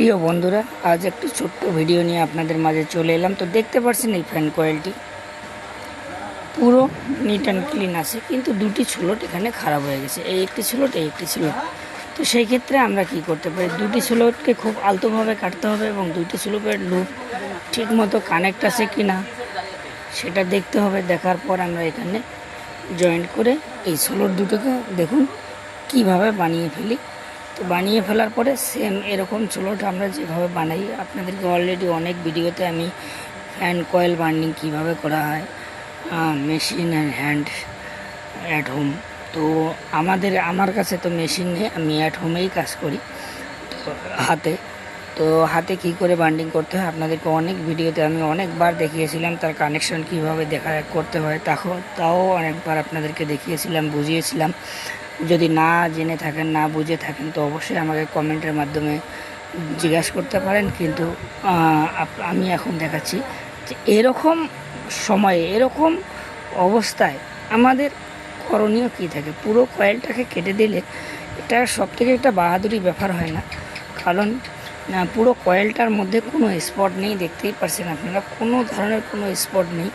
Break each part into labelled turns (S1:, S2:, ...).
S1: প্রিয় বন্ধুরা, আজ একটি ছোট্ট ভিডিও নিয়ে আপনাদের মাঝে চলে এলাম। তো দেখতে পাচ্ছেন এই ফ্যান কয়েলটি পুরো নিট অ্যান্ড ক্লিন আছে, কিন্তু দুটি স্লট এখানে খারাপ হয়ে গেছে। এই একটি স্লট, এই একটি স্লট। তো সেই ক্ষেত্রে আমরা কি করতে পারি, দুটি স্লটকে খুব আলতোভাবে কাটতে হবে এবং দুটি স্লটের লুপ ঠিক মতো কানেক্ট আছে কি না সেটা দেখতে হবে। দেখার পর আমরা এখানে জয়েন্ট করে এই স্লট দুটোকে দেখুন কিভাবে বানিয়ে ফেলি। তো বানিয়ে ফেলার পরে সেম এরকম স্লট আমরা যেভাবে বানাই, আপনাদেরকে অলরেডি অনেক ভিডিওতে আমি ফ্যান কয়েল বার্নিং কীভাবে করা হয়, machine and hand at home. তো আমার কাছে তো মেশিন নেই, আমি অ্যাট হোমেই কাজ করি। তো হাতে কী করে বান্ডিং করতে হয় আপনাদেরকে অনেক ভিডিওতে আমি অনেকবার দেখিয়েছিলাম। তার কানেকশন কীভাবে করতে হয় তাও অনেকবার আপনাদেরকে দেখিয়েছিলাম, বুঝিয়েছিলাম। যদি না জেনে থাকেন, না বুঝে থাকেন, তো অবশ্যই আমাকে কমেন্টের মাধ্যমে জিজ্ঞাসা করতে পারেন। কিন্তু আমি এখন দেখাচ্ছি যে এরকম সময়ে, এরকম অবস্থায় আমাদের করণীয় কী থাকে। পুরো কয়েলটাকে কেটে দিলে এটা সবথেকে একটা বাহাদুরি ব্যাপার হয় না, কারণ পুরো কয়েলটার মধ্যে কোনো স্পট নেই। দেখতেই পাচ্ছেন আপনারা, কোনো ধরনের কোনো স্পট নেই,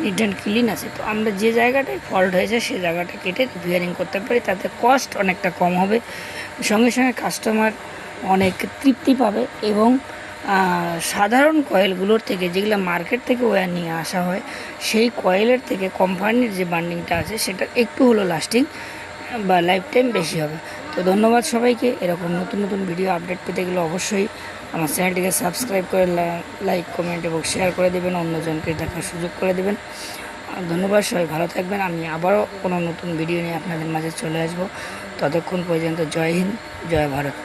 S1: নিট অ্যান্ড ক্লিন আছে। তো আমরা যে জায়গাটায় ফল্ট হয়েছে সেই জায়গাটা কেটে রিপেয়ারিং করতে পারি, তাতে কস্ট অনেকটা কম হবে, সঙ্গে সঙ্গে কাস্টমার অনেক তৃপ্তি পাবে। এবং সাধারণ কয়েলগুলোর থেকে, যেগুলো মার্কেট থেকে ওয়্যার নিয়ে আসা হয়, সেই কয়েলের থেকে কোম্পানির যে বান্ডিংটা আছে সেটা একটু হলো লাস্টিং বা লাইফ টাইম বেশি হবে। তো ধন্যবাদ সবাইকে। এরকম নতুন নতুন ভিডিও আপডেট পেতে গেলে অবশ্যই আমার চ্যানেলটিকে সাবস্ক্রাইব করে লাইক, কমেন্ট এবং শেয়ার করে দেবেন, অন্যজনকে দেখার সুযোগ করে দেবেন। ধন্যবাদ, সবাই ভালো থাকবেন। আমি আবারও কোনো নতুন ভিডিও নিয়ে আপনাদের মাঝে চলে আসব। ততক্ষণ পর্যন্ত জয় হিন্দ, জয় ভারত।